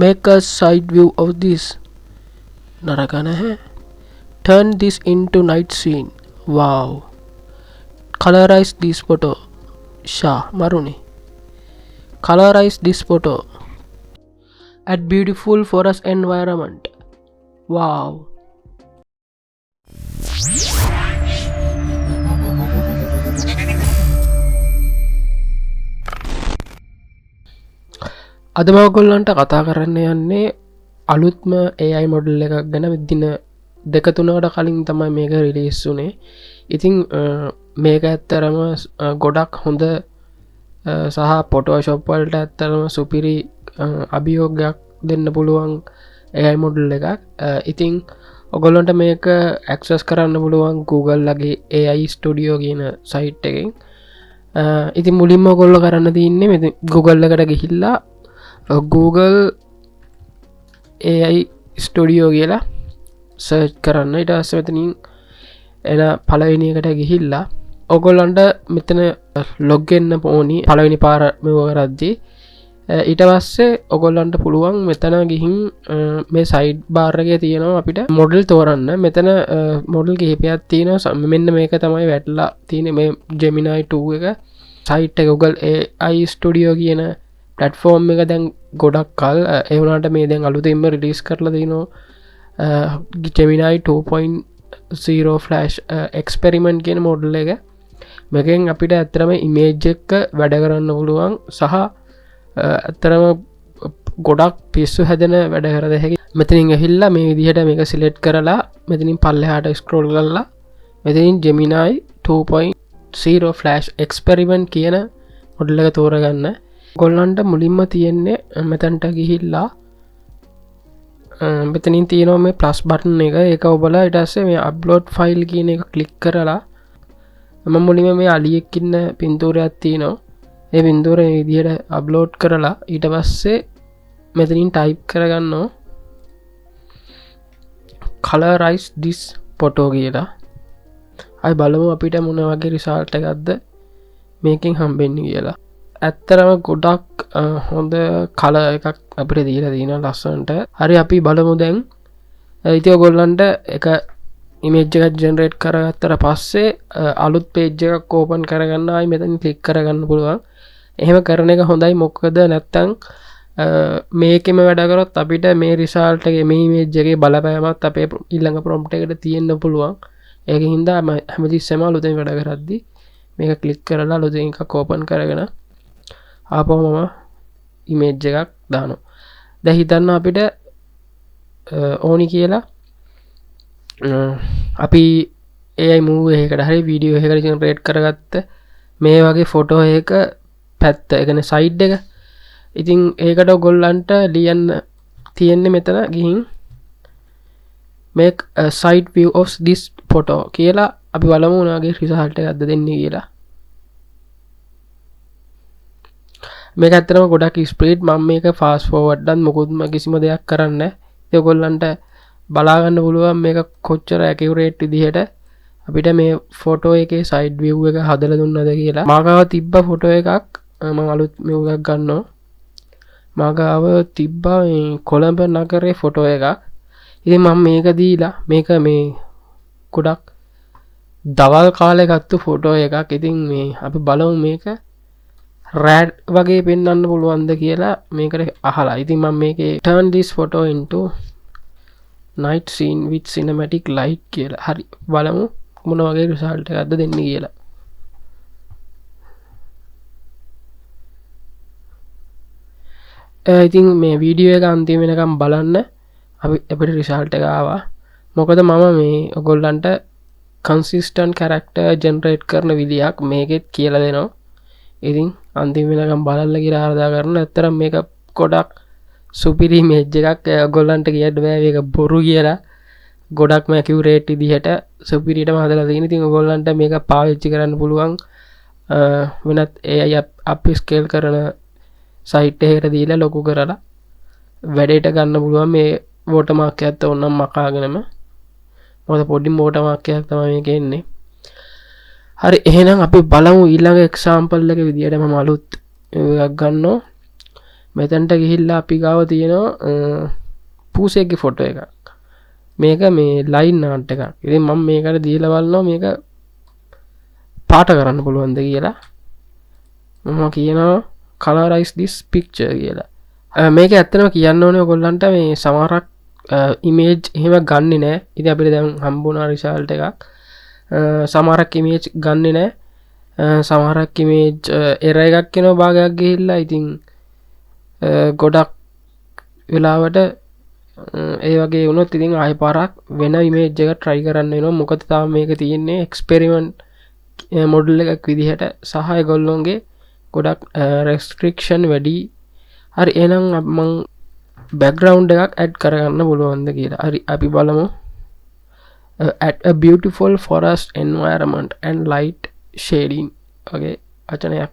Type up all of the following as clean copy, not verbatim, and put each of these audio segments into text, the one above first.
Make a side view of this. නරක නැහැ. Turn this into night scene. Wow. Colorize this photo. Shah Maruni. Colorize this photo. Add beautiful forest environment. Wow. අද මම ඔයගොල්ලන්ට කතා කරන්න යන්නේ අලුත්ම AI මොඩල් එකක් ගැන. දින දෙක තුනකට කලින් තමයි මේක රිලීස් වුණේ. ඉතින් මේක ඇත්තරම ගොඩක් හොඳ සහ ෆොටෝෂොප් වලට ඇත්තරම සුපිරි අභියෝගයක් දෙන්න පුළුවන් AI මොඩල් එකක්. ඉතින් ඔයගොල්ලන්ට මේක ඇක්සස් කරන්න පුළුවන් Google ලගේ AI Studio කියන සයිට් එකෙන්. ඉතින් මුලින්ම ඔයගොල්ලෝ කරන්න තියෙන්නේ මේ Google එකට ගිහිල්ලා Google AI Studio කියලා සර්ච් කරන්න. ඊට පස්සේ මෙතනින් එන පළවෙනි එකට ගිහිල්ලා ඔයගොල්ලන්ට මෙතන ලොග් වෙන්න ඕනි පළවෙනි පාර මෙව කරද්දී. ඊට පස්සේ ඔයගොල්ලන්ට පුළුවන් මෙතන ගිහින් මේ සයිඩ් බාර් එකේ තියෙනවා අපිට මොඩල් තෝරන්න. මෙතන මොඩල් කිහිපයක් තියෙනවා. මෙන්න මේක තමයි වැටලා තියෙන්නේ මේ Gemini 2 එක. සයිට් එක Google AI Studio කියන platform එක දැන් ගොඩක් කල් ඒ වුණාට මේ දැන් අලුතෙන්ම රිලීස් කරලා තිනවා Gemini 2.0 Flash experiment කියන මොඩල් එක. මේකෙන් අපිට ඇත්තටම ඉමේජ් එක වැඩ කරන්න පුළුවන් සහ ඇත්තරම ගොඩක් පිස්සු හැදෙන වැඩ කරද හැකි. මෙතනින් ඇහිල්ලා මේ විදිහට මේක සිලෙක්ට් කරලා මෙතනින් පල්ලෙහාට ස්ක්‍රෝල් කරලා මෙතනින් Gemini 2.0 Flash experiment කියන මොඩල් එක තෝරගන්න. ඔයගොල්ලන්ට මුලින්ම තියෙන්නේ මෙතනට ගිහිල්ලා මෙතනින් තියෙනවා මේ ප්ලස් බටන් එක. ඒක ඔබලා ඊට පස්සේ මේ අප්ලෝඩ් ෆයිල් කියන එක ක්ලික් කරලා මම මුලින්ම මේ අලියෙක් ඉන්න පින්තූරයක් තියෙනවා. ඒ පින්තූරය මේ විදිහට අප්ලෝඩ් කරලා ඊට පස්සේ මෙතනින් ටයිප් කරගන්නවා colorize this photo කියලා. අය බලමු අපිට මොන වගේ රිසල්ට් එකක්ද මේකෙන් හම්බෙන්නේ කියලා. ඇත්තරම ගොඩක් හොඳ කල එකක් අපිට දීලා තියෙනවා ලස්සනට. හරි අපි බලමු දැන්. ඉතින් ඔයගොල්ලන්ට එක ඉමේජ් එකක් ජෙනරේට් කරගත්තට පස්සේ අලුත් පේජ් එකක් ඕපන් කරගන්න ආයි මෙතන ක්ලික් කරගන්න පුළුවන්. එහෙම කරන එක හොඳයි. මොකද නැත්තම් මේකෙම වැඩ කරොත් අපිට මේ රිසල්ට් එකේ මේ ඉමේජ් එකේ බලපෑමක් අපේ ඊළඟ ප්‍රොම්ප්ට් එකට තියෙන්න පුළුවන්. ඒකින් හින්දා හැමතිස්සෙම අලුතෙන් වැඩ කරද්දී මේක ක්ලික් කරලා අලුතෙන් එකක් ඕපන් කරගෙන ආපහු මම ඉමේජ් එකක් දානවා. දැන් හිතන්න අපිට ඕනි කියලා අපි AI මූවී එකකට හරි වීඩියෝ එකකට ජෙනරේට් කරගත්ත මේ වගේ ෆොටෝ එක පැත්ත ඒ කියන්නේ සයිඩ් එක. ඉතින් ඒකට ඔයගොල්ලන්ට ලියන්න තියෙන්නේ මෙතන ගිහින් make a side view of this photo කියලා අපි බලමු මොනවාගේ රිසල්ට් එකක්ද දෙන්නේ කියලා. මේක ඇත්තටම ගොඩක් ස්පීඩ්. මම මේක ෆාස්ට් ෆෝවර්ඩ් නම් මොකොත්ම කිසිම දෙයක් කරන්නේ නැහැ. ඒක ඔයගොල්ලන්ට බලා ගන්න පුළුවන් මේක කොච්චර ඇකියුරේට් විදිහට අපිට මේ ෆොටෝ එකේ සයිඩ් විව් එක හදලා දුන්නද කියලා. මාගාව තිබ්බ ෆොටෝ එකක් මම අලුත් මෙව එකක් ගන්නවා. මාගාව තිබ්බා මේ කොළඹ නගරේ ෆොටෝ එකක්. ඉතින් මම මේක දීලා මේක මේ ගොඩක් දවල් කාලේ ගත්ත ෆොටෝ එකක්. ඉතින් මේ අපි බලමු මේක රැඩ් වගේ පෙන්වන්න පුළුවන්ද කියලා මේකට අහලා. ඉතින් මම මේකේ turn this photo into night scene with cinematic light කියලා. හරි බලමු මොන වගේ රිසල්ට් එකක්ද දෙන්නේ කියලා. ඉතින් මේ වීඩියෝ එක අන්තිම වෙනකම් බලන්න අපිට රිසල්ට් එක ආවා. මොකද මම මේ ඔයගොල්ලන්ට consistent character generate කරන විදියක් මේකෙත් කියලා දෙනවා. ඉතින් අන්තිම වෙනකම් බලන්න කියලා ආරාධනා කරනවා. ඇත්තටම මේක ගොඩක් සුපිරි ඉමේජ් එකක්. ඔයගොල්ලන්ට කියන්න බෑ මේක බොරු කියලා. ගොඩක්ම ඇකියුරේට් විදිහට සුපිරියටම හදලා තියෙන. ඉතින් ඔයගොල්ලන්ට මේක පාවිච්චි කරන්න පුළුවන් වෙනත් AI අප් ස්කේල් කරන සයිට් එකකට දීලා ලොකු කරලා වැඩේට ගන්න පුළුවන්. මේ වෝටර්මාර්ක් එකත් ඕනනම් මකාගෙනම. මොකද පොඩි වෝටර්මාර්ක් එකක් තමයි මේකේ එන්නේ. හරි එහෙනම් අපි බලමු ඊළඟ එක්සැම්පල් එක විදියට මම අලුත් එකක් ගන්නවා. මෙතැන්ට ගිහිල්ලා අපි ගාව තියෙනවා පූසෙක්ගේ ෆොටෝ එකක්. මේක මේ ලයින් ආට් එකක්. ඉතින් මම මේකට දීලා බලනවා මේක පාට කරන්න පුළුවන්ද කියලා. මම කියනවා colorize this picture කියලා. මේක ඇත්තටම කියන්න ඕනේ ඔයගොල්ලන්ට මේ සමහරක් ඉමේජ් එහෙම ගන්නෙ නෑ. ඉතින් අපිට දැන් හම්බුණා රිසල්ට් එකක්. සමහරක් ඉමේජ් ගන්නෙ නෑ. සමහරක් ඉමේජ් එරර් එකක් එනවා භාගයක් ගිහිල්ලා. ඉතින් ගොඩක් වෙලාවට ඒ වගේ වුණොත් ඉතින් ආයෙ පාරක් වෙන ඉමේජ් එක try කරන්න වෙනවා. මොකද තාම මේක තියෙන්නේ එක්ස්පෙරිමන්ට් මොඩල් එකක් විදිහට සහ ඒගොල්ලෝගේ ගොඩක් restriction වැඩි. හරි එහෙනම් මම background එකක් add කරගන්න පුළුවන්ද කියලා. හරි අපි බලමු. At a beautiful forest environment and light shading වගේ වචනයක්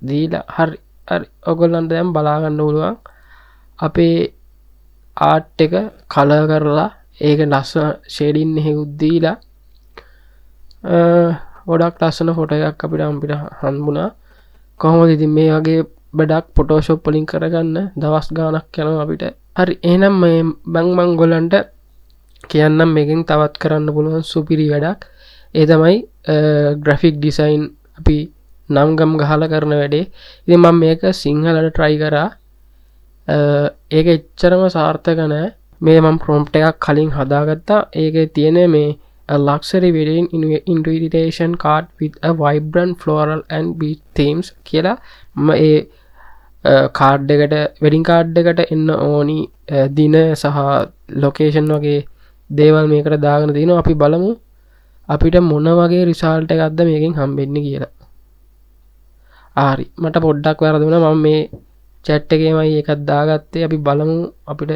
දීලා හරි ඔයගොල්ලන්ට දැන් බලා ගන්න පුළුවන් අපේ ආර්ට් එක කලර් කරලා ඒක ලස්සන ෂේඩින් එකකුත් දීලා ගොඩක් ලස්සන ෆොටෝ එකක් අපිට හම්බුණා. කොහොමද ඉතින් මේ වගේ බඩක් ෆොටෝෂොප් වලින් කරගන්න දවස් ගාණක් යනවා අපිට. හරි එහෙනම් මම ගොල්ලන්ට කියන්නම් මේකෙන් තවත් කරන්න පුළුවන් සුපිරි වැඩක්. ඒ තමයි ග්‍රැෆික් ඩිසයින් අපි නම් ගම් ගහලා කරන වැඩේ. ඉතින් මම මේක සිංහලට try කරා. ඒක එච්චරම සාර්ථක නෑ. මේ මම prompt එකක් කලින් හදාගත්තා. ඒකේ තියෙන මේ a luxury wedding invitation card with a vibrant floral and beach themes කියලා මම ඒ කාඩ් එකට වෙඩින් කාඩ් එකට එන්න ඕනි දින සහ ලොකේෂන් වගේ දේවල් මේකට දාගෙන තිනවා. අපි බලමු අපිට මොන වගේ රිසල්ට් එකක්ද මේකෙන් හම්බෙන්නේ කියලා. හරි මට පොඩ්ඩක් වැරදුනා. මම මේ chat එකේමයි එකක් දාගත්තේ. අපි බලමු අපිට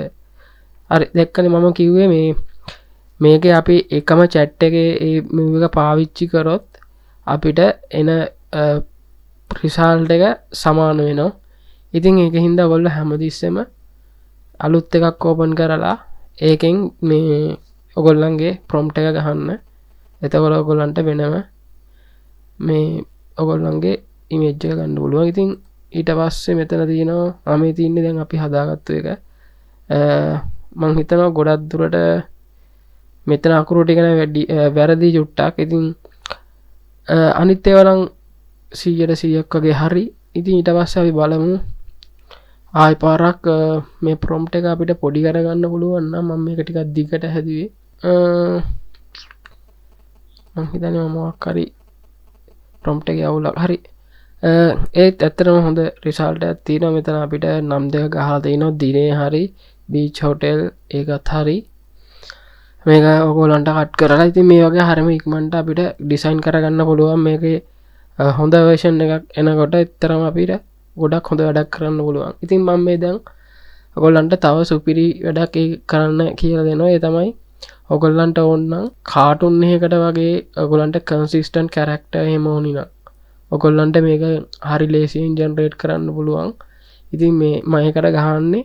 හරි දැක්කනේ මම කිව්වේ මේකේ අපි එකම chat එකේ මේක පාවිච්චි කරොත් අපිට එන රිසල්ට් එක සමාන වෙනවා. ඉතින් ඒක හින්දා ඔයගොල්ලෝ හැමතිස්සෙම අලුත් එකක් ඕපන් කරලා ඒකෙන් මේ ඔයගොල්ලන්ගේ prompt එක ගහන්න. එතකොට ඔයගොල්ලන්ට වෙනම මේ ඔයගොල්ලන්ගේ image එක ගන්න පුළුවන්. ඉතින් ඊට පස්සේ මෙතන තියෙනවා මේ තියන්නේ දැන් අපි හදාගත්තු එක. මම හිතනවා ගොඩක් දුරට මෙතන අකුරු ටික වැඩි වැරදි චුට්ටක්. ඉතින් අනිත් ඒවා නම් 100% වගේ හරි. ඉතින් ඊට පස්සේ අපි බලමු ආයි පාරක් මේ prompt එක අපිට පොඩි කරගන්න පුළුවන් නම් මම මේක ටිකක් දිගට හැදුවේ. මම හිතන්නේ මම මොකක් හරි prompt එකේ අවුලක් හරි ඒත් ඇත්තටම හොඳ රිසල්ට් එකක් තියෙනවා. මෙතන අපිට නම් දෙක ගහලා තිනවා. දිනේ හරි beach hotel ඒකත් හරි. මේක ඔයගොල්ලන්ට කට් කරලා ඉතින් මේ වගේ හරියම ඉක්මනට අපිට ඩිසයින් කරගන්න පුළුවන්. මේකේ හොඳ version එකක් එනකොට ඇත්තටම අපිට ගොඩක් හොඳ වැඩක් කරන්න පුළුවන්. ඉතින් මම මේ දැන් ඔයගොල්ලන්ට තව සුපිරි වැඩක් කරන්න කියලා දෙනවා. ඒ තමයි ඔයගොල්ලන්ට ඕන නම් කාටුන් එකකට වගේ ඔයගොල්ලන්ට consistent character එහෙම ඕනි නම් ඔයගොල්ලන්ට මේක හරි ලේසියෙන් generate කරන්න පුළුවන්. ඉතින් මේ මම ඒකට ගහන්නේ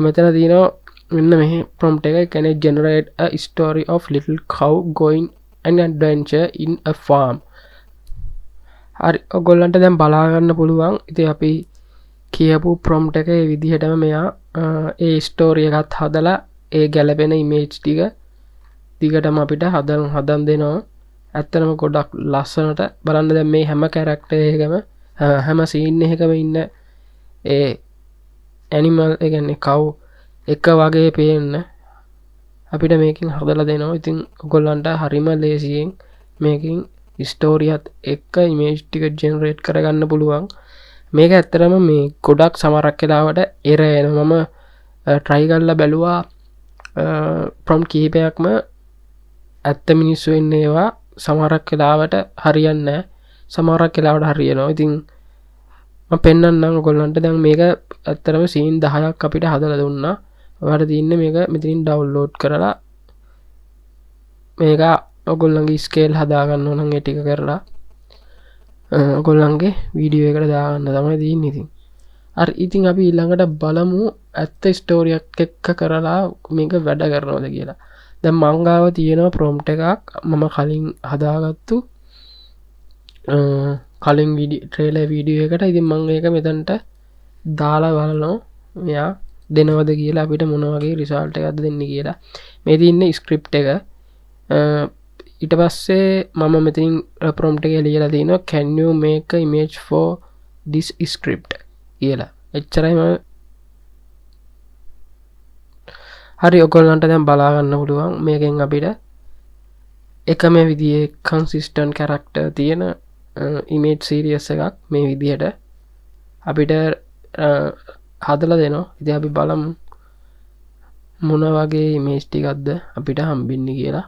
මෙතන තියෙනවා මෙන්න මේ prompt එක කියන්නේ generate a story of little cow going an adventure in a farm. හරි ඔයගොල්ලන්ට දැන් බලා ගන්න පුළුවන්. ඉතින් අපි කියපු prompt එකේ විදිහටම මෙයා ඒ story එකත් හදලා ඒ ගැලපෙන image ටික දිගටම අපිට හදන් දෙනවා. ඇත්තටම ගොඩක් ලස්සනට බලන්න. දැන් මේ හැම character එකම හැම scene එකකම ඉන්න ඒ animal ඒ කියන්නේ cow එක වගේ පේන්න අපිට මේකෙන් හදලා දෙනවා. ඉතින් ඔයගොල්ලන්ට හරිම ලේසියෙන් මේකෙන් ස්ටෝරියත් එක්ක ඉමේජ් ටික ජෙනරේට් කරගන්න පුළුවන්. මේක ඇත්තටම මේ ගොඩක් සමහරක් වෙලාවට එරර් එනවා. මම try කරලා බැලුවා prompt කීපයක්ම ඇත්ත මිනිස්සු වෙන්නේ ඒවා සමහරක් වෙලාවට හරියන්නේ නැහැ. සමහරක් වෙලාවට හරියනවා. ඉතින් මම පෙන්නන්නම් ඔයගොල්ලන්ට. දැන් මේක ඇත්තටම scene 10ක් අපිට හදලා දුන්නා. ඔයාලට තියෙන්නේ මේක මෙතනින් ඩවුන්ලෝඩ් කරලා මේක ඔයගොල්ලන්ගේ ස්කේල් හදාගන්න ඕන නම් ඒ ටික කරලා ඔයගොල්ලන්ගේ වීඩියෝ එකට දාගන්න තමයි තියෙන්නේ. ඉතින් හරි ඉතින් අපි ඊළඟට බලමු ඇත්ත ස්ටෝරි එකක් එක්ක කරලා මේක වැඩ කරනවද කියලා. දැන් මං ගාව තියෙනවා prompt එකක් මම කලින් හදාගත්තු කලින් ට්‍රේලර් වීඩියෝ එකට. ඉතින් මම ඒක මෙතනට දාලා බලනෝ මෙයා දෙනවද කියලා අපිට මොනවගේ රිසාල්ට එකක්ද දෙන්න කියලා මේ තින්න ස්ක්‍රිප් එක ඊට පස්සේ මම මෙතින් ප්‍රොම්ට එක ලියලා තින can you make a image for this script කියලා එච්චරයිම හරි ඔකොල්ලන්ට දැන් බලාගන්න පුළුවන් මේකෙන් අපිට එකම විදිේ කන්සිස්ටන් කැරක්ට තියෙන ඉමේජ් සීරියස් එකක් මේ විදිහට අපිට හදල දෙනවා ඉති අපි බලම් මොන වගේ මේස්ටිකක්ද අපිට හම්බින්න කියලා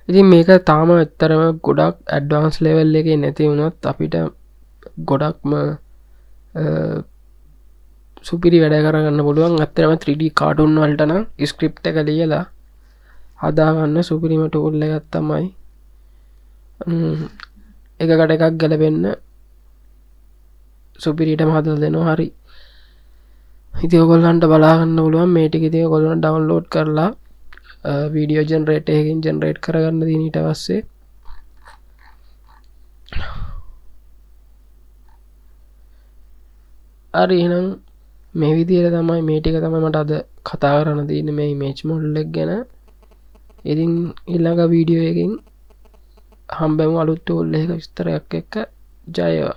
ඉතින් මේක තාම එත්තරම ගොඩක් ඇඩ්වාන්ස් ලෙවල් එක නැති වුණොත් අපිට ගොඩක්ම සුපිරි වැඩ කරගන්න පුළුවන් අත්තරම 3D කාටුන් වලටන ස්ක්‍රිප්ට එක ලියලා හදාගන්න සුපිරිම ටූල් එකක් තමයි එකකට එකක් ගැලපෙන්න සුපිරිටම හදල දෙනවා හරි ඉති ඔගොල්ලන්ට බලාගන්න පුළුවන් මේටික ඉතිය ගොල්ලන් ඩවන්ලෝඩ් කරලා වීඩියෝ ජනරේට එකකින් ජනරේට් කරගන්න දීනට වස්සේ අරි එනම් මේ විදියට තමයි මේටික තම මට අද කතා කරන දීන මේ මේච් මොල්ලෙක් ගැන ඉතින් ඉල්ළඟ වීඩියෝ එකින් හම්බැම අලුත් ටූල් එක විස්තරයක් එක්ක ජයවා